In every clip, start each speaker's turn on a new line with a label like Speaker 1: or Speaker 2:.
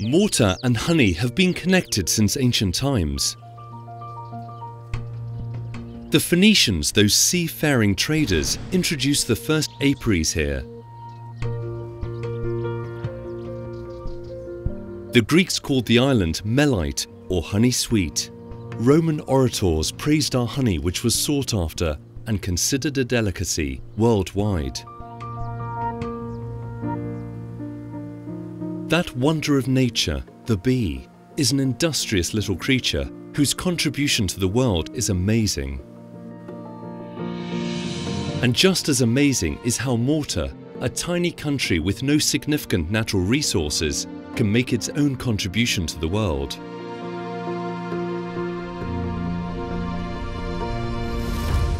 Speaker 1: Mortar and honey have been connected since ancient times. The Phoenicians, those seafaring traders, introduced the first apiaries here. The Greeks called the island Melite, or honey sweet. Roman orators praised our honey, which was sought after and considered a delicacy worldwide. That wonder of nature, the bee, is an industrious little creature whose contribution to the world is amazing. And just as amazing is how Malta, a tiny country with no significant natural resources, can make its own contribution to the world.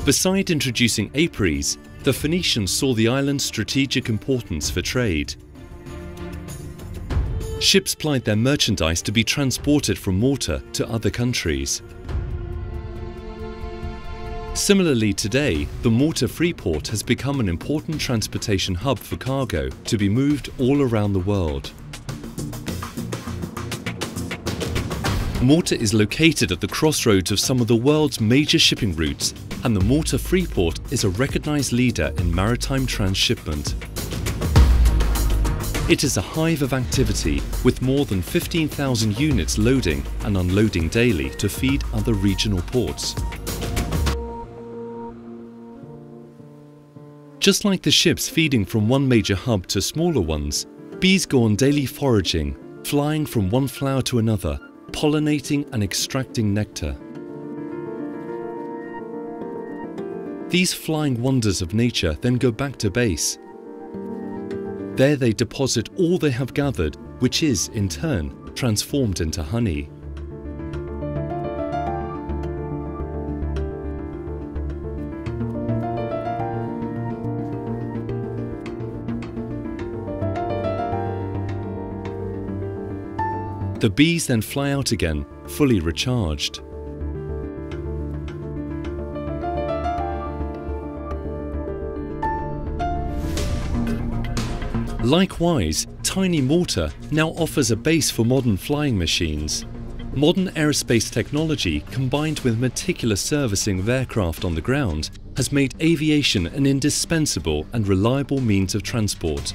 Speaker 1: Beside introducing apiaries, the Phoenicians saw the island's strategic importance for trade. Ships plied their merchandise to be transported from Malta to other countries. Similarly today, the Malta Freeport has become an important transportation hub for cargo to be moved all around the world. Malta is located at the crossroads of some of the world's major shipping routes, and the Malta Freeport is a recognized leader in maritime transshipment. It is a hive of activity with more than 15,000 units loading and unloading daily to feed other regional ports. Just like the ships feeding from one major hub to smaller ones, bees go on daily foraging, flying from one flower to another, pollinating and extracting nectar. These flying wonders of nature then go back to base. There they deposit all they have gathered, which is, in turn, transformed into honey. The bees then fly out again, fully recharged. Likewise, tiny Malta now offers a base for modern flying machines. Modern aerospace technology, combined with meticulous servicing of aircraft on the ground, has made aviation an indispensable and reliable means of transport.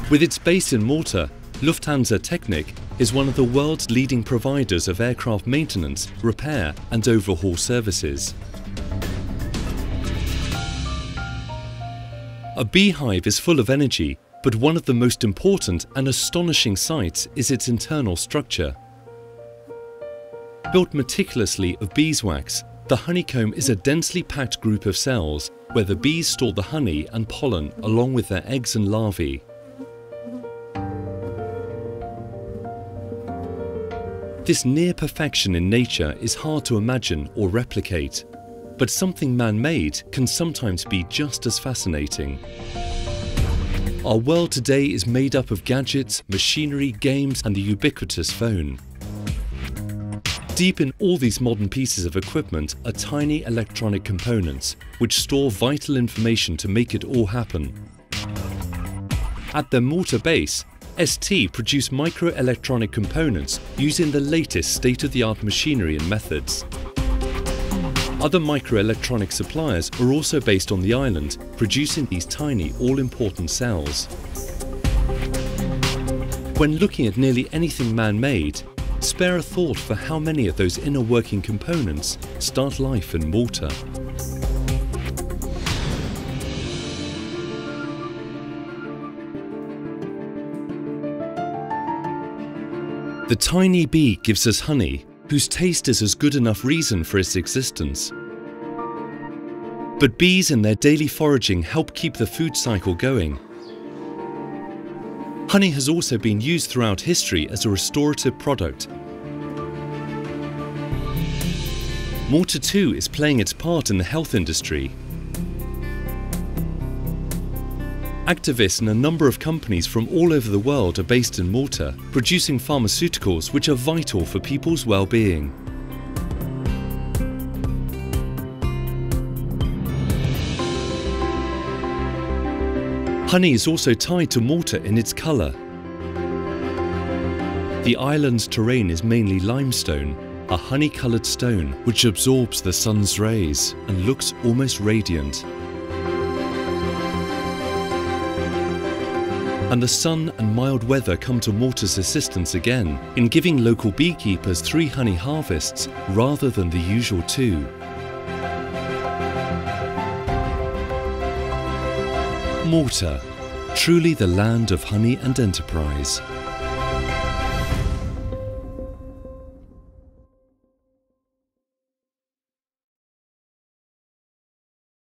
Speaker 1: With its base in Malta, Lufthansa Technik is one of the world's leading providers of aircraft maintenance, repair and overhaul services. A beehive is full of energy, but one of the most important and astonishing sights is its internal structure. Built meticulously of beeswax, the honeycomb is a densely packed group of cells where the bees store the honey and pollen along with their eggs and larvae. This near perfection in nature is hard to imagine or replicate, but something man-made can sometimes be just as fascinating. Our world today is made up of gadgets, machinery, games and the ubiquitous phone. Deep in all these modern pieces of equipment are tiny electronic components which store vital information to make it all happen. At their Malta base, ST produce microelectronic components using the latest state-of-the-art machinery and methods. Other microelectronic suppliers are also based on the island, producing these tiny, all-important cells. When looking at nearly anything man-made, spare a thought for how many of those inner working components start life in Malta. The tiny bee gives us honey, whose taste is as good enough reason for its existence. But bees in their daily foraging help keep the food cycle going. Honey has also been used throughout history as a restorative product. Malta too is playing its part in the health industry. Activists in a number of companies from all over the world are based in Malta, producing pharmaceuticals which are vital for people's well-being. Honey is also tied to Malta in its colour. The island's terrain is mainly limestone, a honey-coloured stone which absorbs the sun's rays and looks almost radiant. And the sun and mild weather come to Malta's assistance again in giving local beekeepers 3 honey harvests rather than the usual 2. Malta, truly the land of honey and enterprise.